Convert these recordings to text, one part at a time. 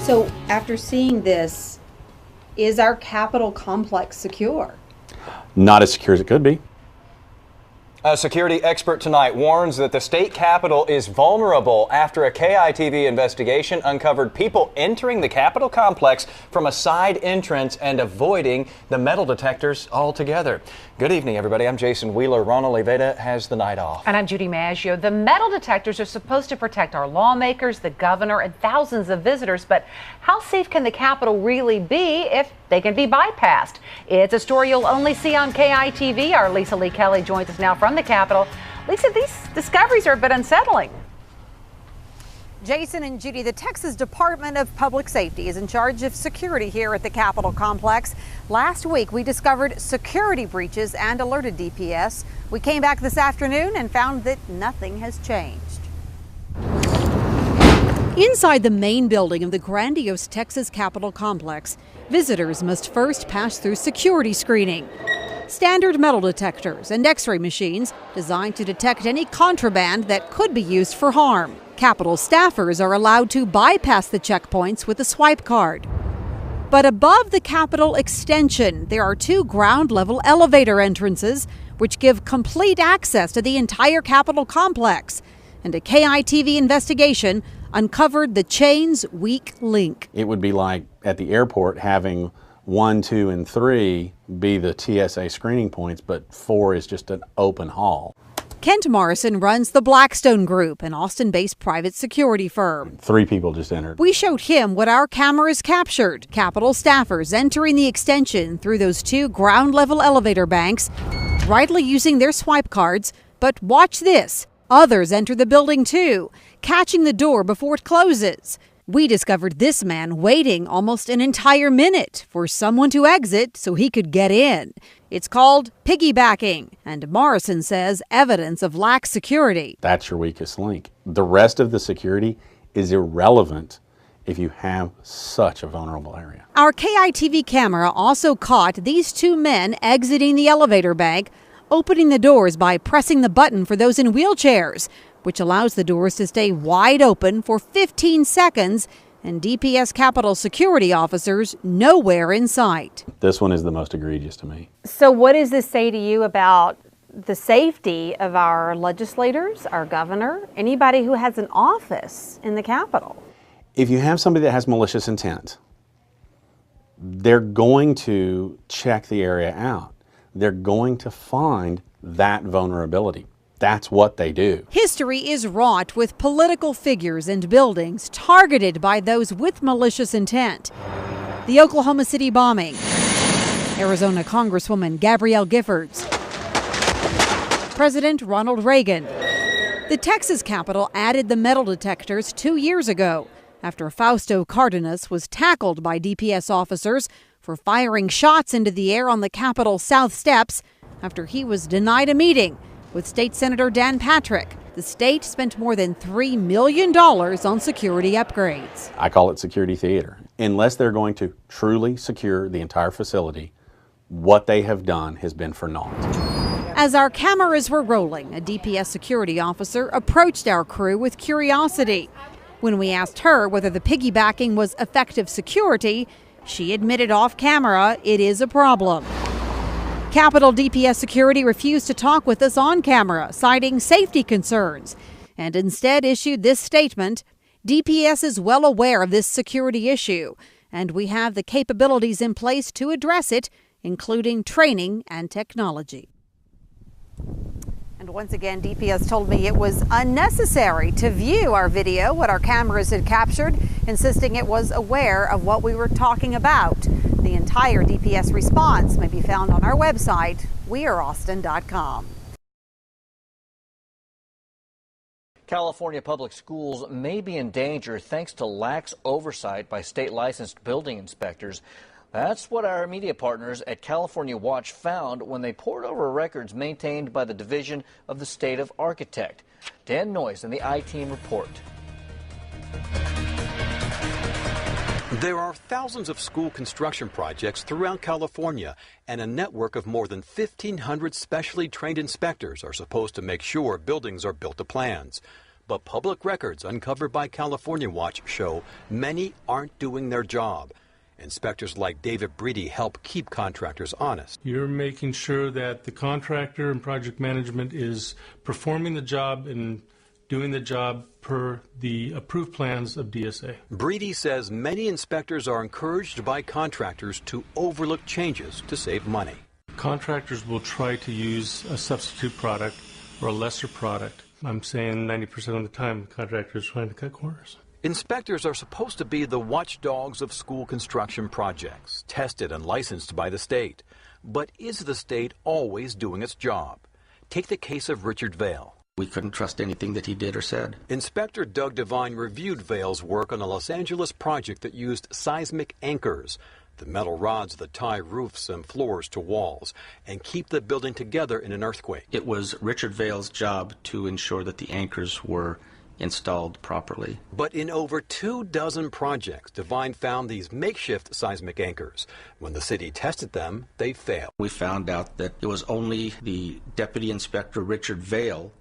So after seeing this, is our Capitol complex secure? Not as secure as it could be. A security expert tonight warns that the state capitol is vulnerable after a KITV investigation uncovered people entering the Capitol complex from a side entrance and avoiding the metal detectors altogether. Good evening, everybody. I'm Jason Wheeler. Ron Oliveda has the night off. And I'm Judy Maggio. The metal detectors are supposed to protect our lawmakers, the governor, and thousands of visitors. But how safe can the Capitol really be if they can be bypassed? It's a story you'll only see on KITV. Our Lisa Lee Kelly joins us now from the Capitol. Lisa, these discoveries are a bit unsettling. Jason and Judy, the Texas Department of Public Safety is in charge of security here at the Capitol complex. Last week, we discovered security breaches and alerted DPS. We came back this afternoon and found that nothing has changed. Inside the main building of the grandiose Texas Capitol complex, visitors must first pass through security screening. Standard metal detectors and X-ray machines designed to detect any contraband that could be used for harm. Capitol staffers are allowed to bypass the checkpoints with a swipe card. But above the Capitol extension, there are two ground-level elevator entrances which give complete access to the entire Capitol complex. And a KITV investigation uncovered the chain's weak link. It would be like at the airport having 1, 2, and 3 be the TSA screening points, but 4 is just an open hall. Kent Morrison runs the Blackstone Group, an Austin-based private security firm. 3 people just entered. We showed him what our cameras captured. Capitol staffers entering the extension through those two ground-level elevator banks, rightly using their swipe cards. But watch this. Others enter the building too, catching the door before it closes. We discovered this man waiting almost an entire minute for someone to exit so he could get in. It's called piggybacking, and Morrison says evidence of lax security. That's your weakest link. The rest of the security is irrelevant if you have such a vulnerable area. Our KITV camera also caught these two men exiting the elevator bank, opening the doors by pressing the button for those in wheelchairs, which allows the doors to stay wide open for 15 seconds, and DPS Capitol security officers nowhere in sight. This one is the most egregious to me. So what does this say to you about the safety of our legislators, our governor, anybody who has an office in the Capitol? If you have somebody that has malicious intent, they're going to check the area out. They're going to find that vulnerability. That's what they do. History is wrought with political figures and buildings targeted by those with malicious intent. The Oklahoma City bombing, Arizona Congresswoman Gabrielle Giffords, President Ronald Reagan. The Texas Capitol added the metal detectors 2 years ago after Fausto Cardenas was tackled by DPS officers for firing shots into the air on the Capitol South steps after he was denied a meeting with State Senator Dan Patrick. The state spent more than $3 million on security upgrades. I call it security theater. Unless they're going to truly secure the entire facility, what they have done has been for naught. As our cameras were rolling, a DPS security officer approached our crew with curiosity. When we asked her whether the piggybacking was effective security, she admitted off camera it is a problem. Capitol DPS security refused to talk with us on camera, citing safety concerns, and instead issued this statement: DPS is well aware of this security issue, and we have the capabilities in place to address it, including training and technology. And once again, DPS told me it was unnecessary to view our video, what our cameras had captured, insisting it was aware of what we were talking about. The entire DPS response may be found on our website, weareaustin.com. California public schools may be in danger thanks to lax oversight by state licensed building inspectors. That's what our media partners at California Watch found when they pored over records maintained by the Division of the State of Architect. Dan Noyes and the I-Team report. There are thousands of school construction projects throughout California, and a network of more than 1,500 specially trained inspectors are supposed to make sure buildings are built to plans. But public records uncovered by California Watch show many aren't doing their job. Inspectors like David Breedy help keep contractors honest. You're making sure that the contractor and project management is performing the job and doing the job per the approved plans of DSA. Breedy says many inspectors are encouraged by contractors to overlook changes to save money. Contractors will try to use a substitute product or a lesser product. I'm saying 90% of the time, contractors are trying to cut corners. Inspectors are supposed to be the watchdogs of school construction projects, tested and licensed by the state. But is the state always doing its job? Take the case of Richard Vail. We couldn't trust anything that he did or said. Inspector Doug Devine reviewed Vail's work on a Los Angeles project that used seismic anchors, the metal rods that tie roofs and floors to walls and keep the building together in an earthquake. It was Richard Vail's job to ensure that the anchors were installed properly. But in over 24 projects, Devine found these makeshift seismic anchors. When the city tested them, they failed. We found out that it was only the Deputy Inspector Richard Vail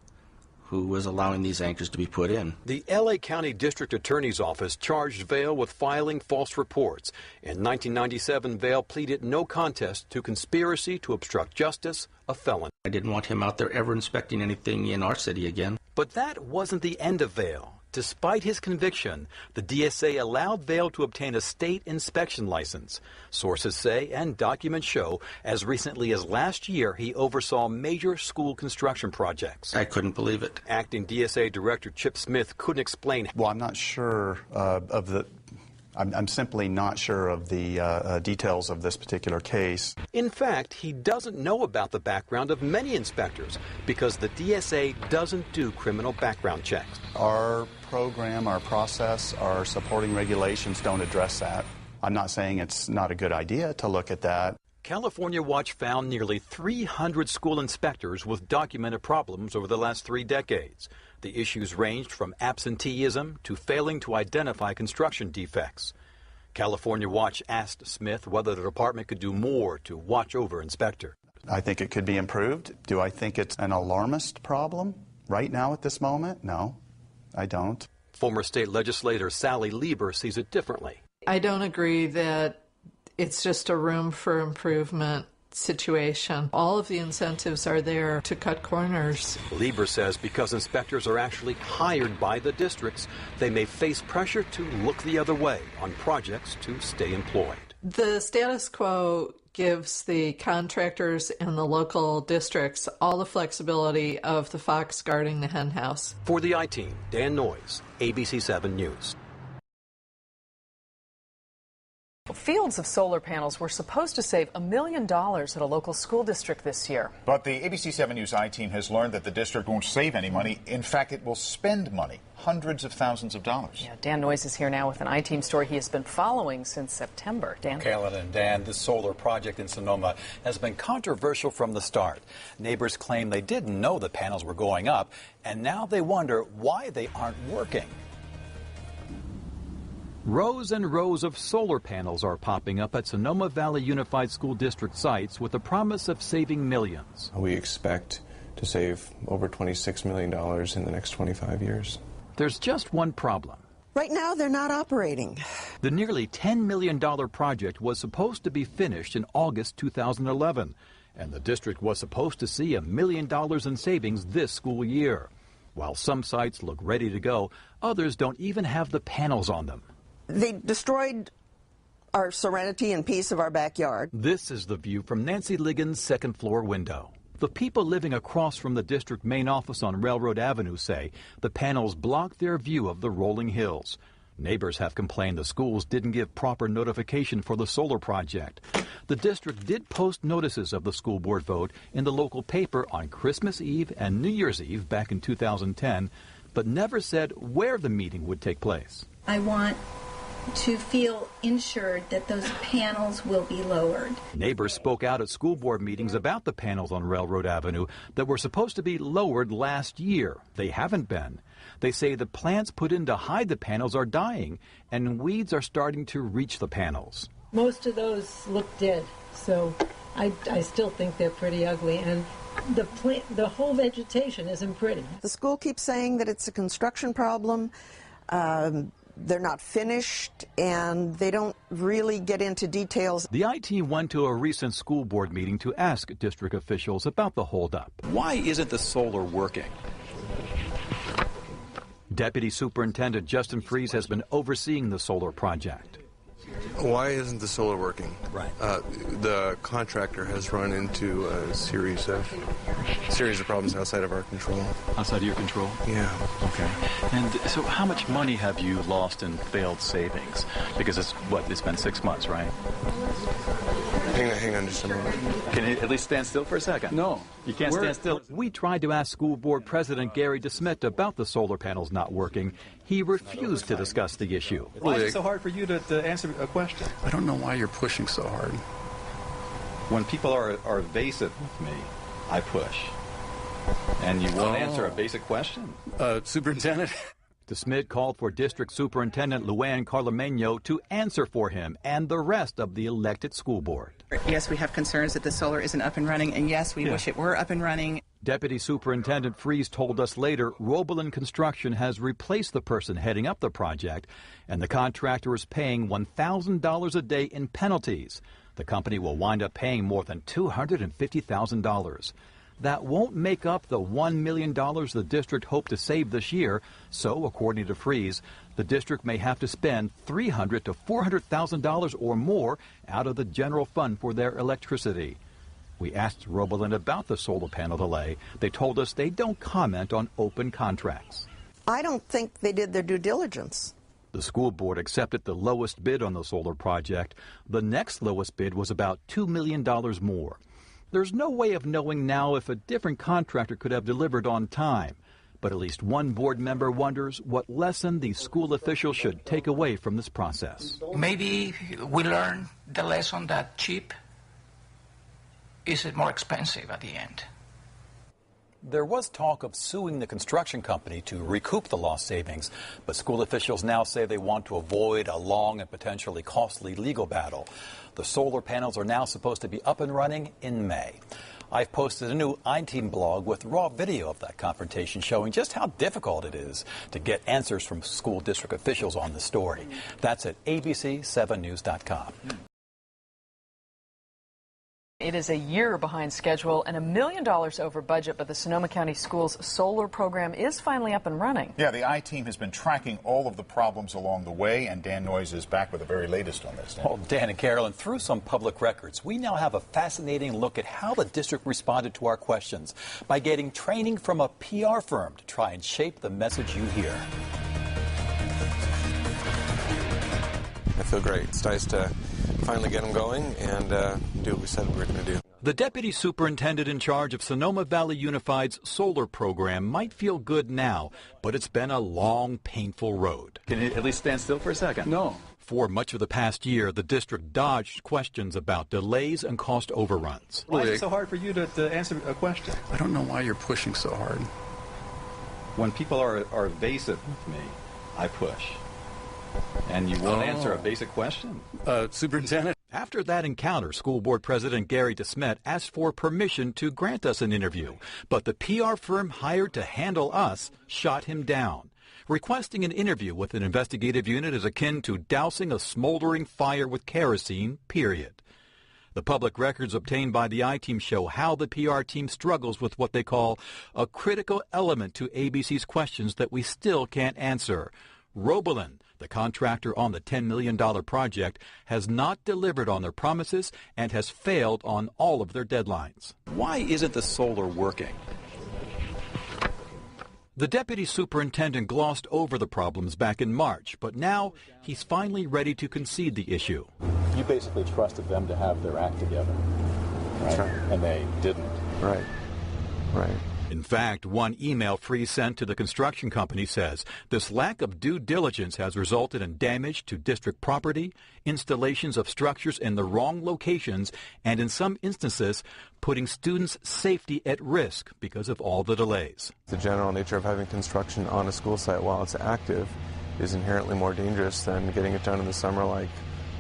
who was allowing these anchors to be put in. The L.A. County District Attorney's Office charged Vail with filing false reports. In 1997, Vail pleaded no contest to conspiracy to obstruct justice, a felony. I didn't want him out there ever inspecting anything in our city again. But that wasn't the end of Vail. Despite his conviction, the DSA allowed Vail to obtain a state inspection license. Sources say, and documents show, as recently as last year, he oversaw major school construction projects. I couldn't believe it. Acting DSA Director Chip Smith couldn't explain. Well, I'm not sure I'm simply not sure of the details of this particular case. In fact, he doesn't know about the background of many inspectors because the DSA doesn't do criminal background checks. Our program, our process, our supporting regulations don't address that. I'm not saying it's not a good idea to look at that. California Watch found nearly 300 school inspectors with documented problems over the last 3 decades. The issues ranged from absenteeism to failing to identify construction defects. California Watch asked Smith whether the department could do more to watch over inspectors. I think it could be improved. Do I think it's an alarmist problem right now at this moment? No, I don't. Former state legislator Sally Lieber sees it differently. I don't agree that it's just a room for improvement situation. All of the incentives are there to cut corners. Lieber says because inspectors are actually hired by the districts, they may face pressure to look the other way on projects to stay employed. The status quo gives the contractors and the local districts all the flexibility of the fox guarding the hen house. For the I-Team, Dan Noyes, ABC 7 News. Fields of solar panels were supposed to save $1 million at a local school district this year. But the ABC 7 News I-Team has learned that the district won't save any money. In fact, it will spend money, hundreds of thousands of dollars. Yeah, Dan Noyes is here now with an I-Team story he has been following since September. Dan? Kaylin and Dan, this solar project in Sonoma has been controversial from the start. Neighbors claim they didn't know the panels were going up, and now they wonder why they aren't working. Rows and rows of solar panels are popping up at Sonoma Valley Unified School District sites with the promise of saving millions. We expect to save over $26 million in the next 25 years. There's just one problem. Right now, they're not operating. The nearly $10 million project was supposed to be finished in August 2011, and the district was supposed to see $1 million in savings this school year. While some sites look ready to go, others don't even have the panels on them. They destroyed our serenity and peace of our backyard. This is the view from Nancy Ligon's second-floor window. The people living across from the district main office on Railroad Avenue say the panels block their view of the rolling hills. Neighbors have complained the schools didn't give proper notification for the solar project. The district did post notices of the school board vote in the local paper on Christmas Eve and New Year's Eve back in 2010, but never said where the meeting would take place. I want to feel insured that those panels will be lowered. Neighbors spoke out at school board meetings about the panels on Railroad Avenue that were supposed to be lowered last year. They haven't been. They say the plants put in to hide the panels are dying, and weeds are starting to reach the panels. Most of those look dead, so I still think they're pretty ugly, and the whole vegetation isn't pretty. The school keeps saying that it's a construction problem. They're not finished, and they don't really get into details. The IT went to a recent school board meeting to ask district officials about the holdup. Why isn't the solar working? Deputy Superintendent Justin Fries has been overseeing the solar project. Why isn't the solar working? Right. The contractor has run into a series of problems outside of our control. Outside of your control? Yeah. Okay. And so how much money have you lost in failed savings? Because it's been 6 months, right? Hang on just a moment. Can you at least stand still for a second? No. You can't stand still. We tried to ask School Board President Gary DeSmit about the solar panels not working. He refused to discuss the issue. Why is it so hard for you to answer a question? I don't know why you're pushing so hard. When people are evasive with me, I push. And you won't answer a basic question? Superintendent? DeSmit called for District Superintendent Luann Carlameno to answer for him and the rest of the elected school board. Yes, we have concerns that the solar isn't up and running, and yes, we wish it were up and running. Deputy Superintendent Fries told us later Roebelin Construction has replaced the person heading up the project, and the contractor is paying $1,000 a day in penalties. The company will wind up paying more than $250,000. That won't make up the $1 million the district hoped to save this year, so according to Fries, the district may have to spend $300,000 to $400,000 or more out of the general fund for their electricity. We asked Roebelin about the solar panel delay. They told us they don't comment on open contracts. I don't think they did their due diligence. The school board accepted the lowest bid on the solar project. The next lowest bid was about $2 million more. There's no way of knowing now if a different contractor could have delivered on time. But at least one board member wonders what lesson the school officials should take away from this process. Maybe we learn the lesson that cheap is more expensive at the end. There was talk of suing the construction company to recoup the lost savings, but school officials now say they want to avoid a long and potentially costly legal battle. The solar panels are now supposed to be up and running in May. I've posted a new iTeam blog with raw video of that confrontation showing just how difficult it is to get answers from school district officials on the story. That's at abc7news.com. It is a year behind schedule and $1 million over budget, but the Sonoma County Schools solar program is finally up and running. Yeah, the I-Team has been tracking all of the problems along the way, and Dan Noyes is back with the very latest on this. Well, Dan and Carolyn, through some public records, we now have a fascinating look at how the district responded to our questions by getting training from a PR firm to try and shape the message you hear. I feel great. It's nice to finally get them going and do what we said we were going to do. The deputy superintendent in charge of Sonoma Valley Unified's solar program might feel good now, but it's been a long, painful road. Can you at least stand still for a second? No. For much of the past year, the district dodged questions about delays and cost overruns. Why is it so hard for you to answer a question? I don't know why you're pushing so hard. When people are evasive with me, I push. And you won't answer a basic question? Superintendent? After that encounter, School Board President Gary DeSmit asked for permission to grant us an interview, but the PR firm hired to handle us shot him down. Requesting an interview with an investigative unit is akin to dousing a smoldering fire with kerosene, period. The public records obtained by the I-Team show how the PR team struggles with what they call a critical element to ABC's questions that we still can't answer. Roebelin, the contractor on the $10 million project, has not delivered on their promises and has failed on all of their deadlines. Why isn't the solar working? The deputy superintendent glossed over the problems back in March, but now he's finally ready to concede the issue. You basically trusted them to have their act together, right? And they didn't. Right. In fact, one email Fries sent to the construction company says this lack of due diligence has resulted in damage to district property, installations of structures in the wrong locations, and in some instances, putting students' safety at risk because of all the delays. The general nature of having construction on a school site while it's active is inherently more dangerous than getting it done in the summer like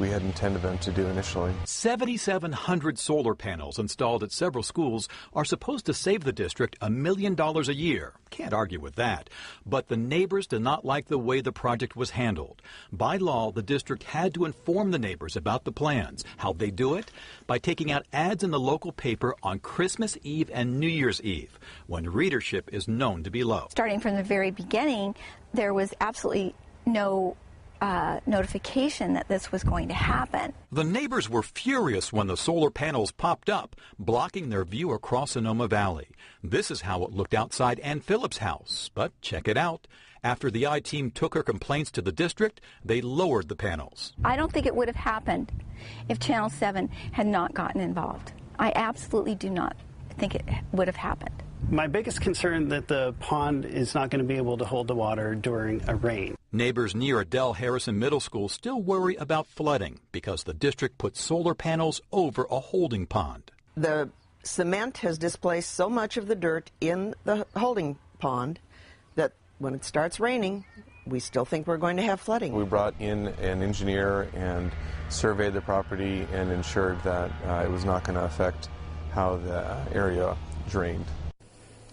we had intended them to do initially. 7,700 solar panels installed at several schools are supposed to save the district $1 million a year. Can't argue with that. But the neighbors did not like the way the project was handled. By law, the district had to inform the neighbors about the plans. How'd they do it? By taking out ads in the local paper on Christmas Eve and New Year's Eve, when readership is known to be low. Starting from the very beginning, there was absolutely no notification that this was going to happen. The neighbors were furious when the solar panels popped up, blocking their view across Sonoma Valley. This is how it looked outside Ann Phillips' house. But check it out. After the I-Team took her complaints to the district, they lowered the panels. I don't think it would have happened if Channel 7 had not gotten involved. I absolutely do not think it would have happened. My biggest concern that the pond is not going to be able to hold the water during a rain. Neighbors near Adele Harrison Middle School still worry about flooding because the district put solar panels over a holding pond. The cement has displaced so much of the dirt in the holding pond that when it starts raining, we still think we're going to have flooding. We brought in an engineer and surveyed the property and ensured that it was not going to affect how the area drained.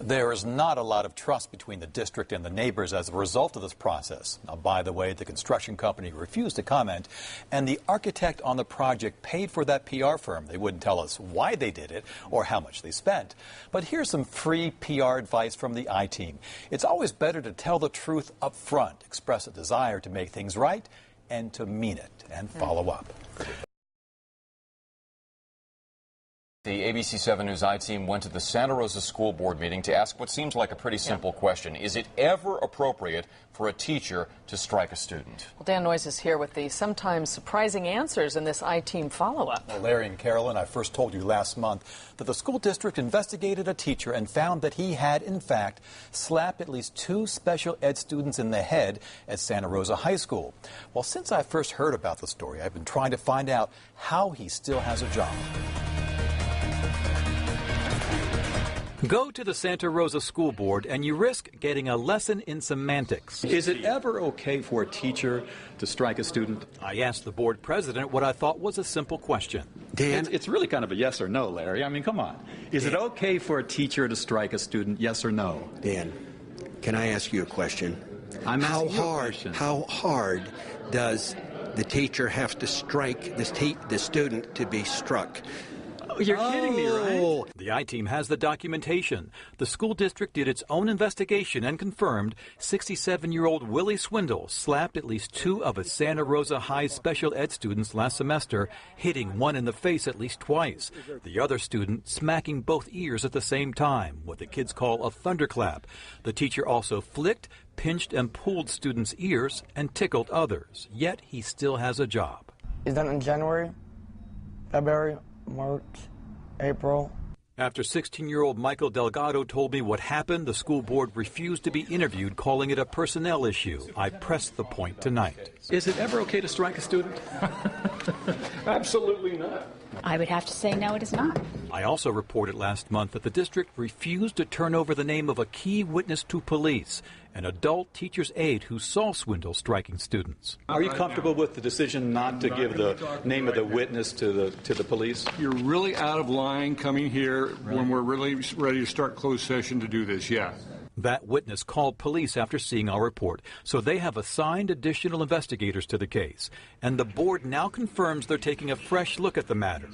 There is not a lot of trust between the district and the neighbors as a result of this process. Now, by the way, the construction company refused to comment, and the architect on the project paid for that PR firm. They wouldn't tell us why they did it or how much they spent. But here's some free PR advice from the I-Team. It's always better to tell the truth up front, express a desire to make things right, and to mean it, and follow up. The ABC 7 News I-Team went to the Santa Rosa School Board meeting to ask what seems like a pretty simple question. Is it ever appropriate for a teacher to strike a student? Well, Dan Noyes is here with the sometimes surprising answers in this I-Team follow-up. Well, Larry and Carolyn, I first told you last month that the school district investigated a teacher and found that he had, in fact, slapped at least 2 special ed students in the head at Santa Rosa High School. Well, since I first heard about the story, I've been trying to find out how he still has a job. Go to the Santa Rosa School Board and you risk getting a lesson in semantics. Is it ever okay for a teacher to strike a student? I asked the board president what I thought was a simple question. Dan? It's really kind of a yes or no, Larry. I mean, come on. Is it okay for a teacher to strike a student, yes or no? Dan, can I ask you a question? How hard does the teacher have to strike the student to be struck? You're kidding me, right? The I-Team has the documentation. The school district did its own investigation and confirmed 67-year-old Willie Swindle slapped at least 2 of his Santa Rosa High special ed students last semester, hitting one in the face at least twice. The other student smacking both ears at the same time, what the kids call a thunderclap. The teacher also flicked, pinched, and pulled students' ears and tickled others. Yet he still has a job. Is that in January, February, March, April? After 16-year-old Michael Delgado told me what happened, the school board refused to be interviewed, calling it a personnel issue. I pressed the point tonight. Is it ever okay to strike a student? Absolutely not. I would have to say no, it is not. I also reported last month that the district refused to turn over the name of a key witness to police, an adult teacher's aide who saw Swindle striking students. Are you comfortable with the decision not to give the name of the witness to the police? You're really out of line coming here when we're really ready to start closed session to do this, yeah. That witness called police after seeing our report, so they have assigned additional investigators to the case. And the board now confirms they're taking a fresh look at the matter.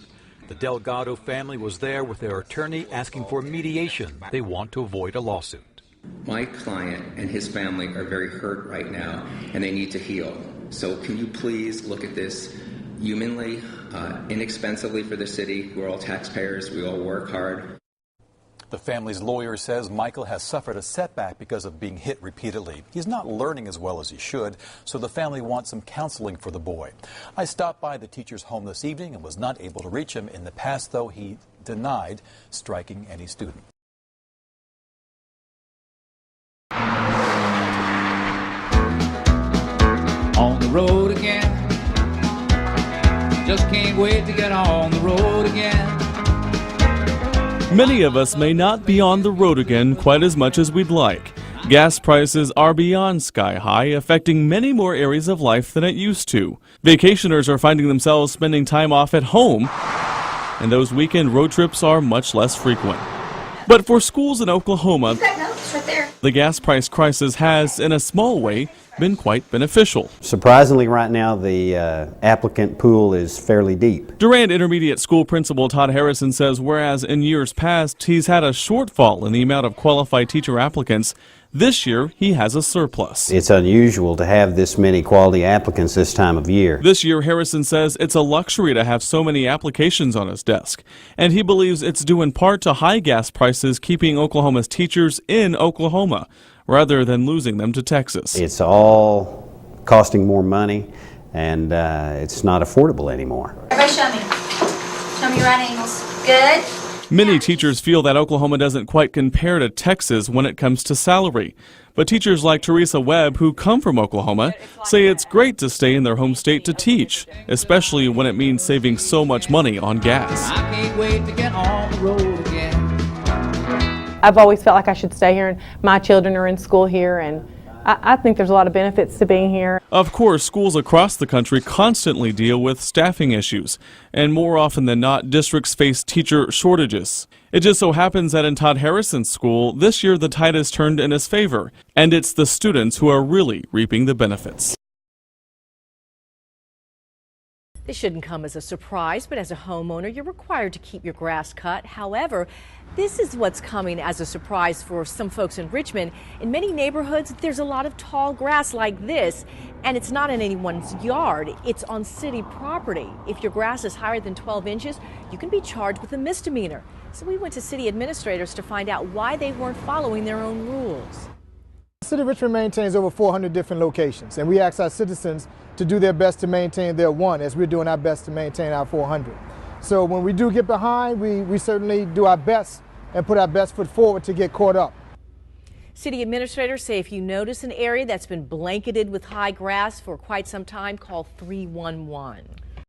The Delgado family was there with their attorney asking for mediation. They want to avoid a lawsuit. My client and his family are very hurt right now, and they need to heal. So can you please look at this humanly, inexpensively for the city? We're all taxpayers. We all work hard. The family's lawyer says Michael has suffered a setback because of being hit repeatedly. He's not learning as well as he should, so the family wants some counseling for the boy. I stopped by the teacher's home this evening and was not able to reach him. In the past, though, he denied striking any student. On the road again. Just can't wait to get on the road again. Many of us may not be on the road again quite as much as we'd like. Gas prices are beyond sky high, affecting many more areas of life than it used to. Vacationers are finding themselves spending time off at home, and those weekend road trips are much less frequent. But for schools in Oklahoma, the gas price crisis has, in a small way, been quite beneficial. Surprisingly, right now, the applicant pool is fairly deep. Durand Intermediate School Principal Todd Harrison says whereas in years past he's had a shortfall in the amount of qualified teacher applicants, this year he has a surplus. It's unusual to have this many quality applicants this time of year. This year, Harrison says it's a luxury to have so many applications on his desk, and he believes it's due in part to high gas prices keeping Oklahoma's teachers in Oklahoma, rather than losing them to Texas. It's all costing more money, and it's not affordable anymore. Everybody show me. Show me your right angles. Good. Many teachers feel that Oklahoma doesn't quite compare to Texas when it comes to salary. But teachers like Teresa Webb, who come from Oklahoma, say it's great to stay in their home state to teach, especially when it means saving so much money on gas. I can't wait to get on the road again. I've always felt like I should stay here, and my children are in school here, and I think there's a lot of benefits to being here. Of course, schools across the country constantly deal with staffing issues, and more often than not, districts face teacher shortages. It just so happens that in Todd Harrison's school, this year the tide has turned in his favor, and it's the students who are really reaping the benefits. This shouldn't come as a surprise, but as a homeowner, you're required to keep your grass cut. However, this is what's coming as a surprise for some folks in Richmond. In many neighborhoods, there's a lot of tall grass like this, and it's not in anyone's yard. It's on city property. If your grass is higher than 12 inches, you can be charged with a misdemeanor. So we went to city administrators to find out why they weren't following their own rules. The City of Richmond maintains over 400 different locations, and we ask our citizens to do their best to maintain their one, as we're doing our best to maintain our 400. So when we do get behind, we certainly do our best and put our best foot forward to get caught up. City administrators say if you notice an area that's been blanketed with high grass for quite some time, call 311.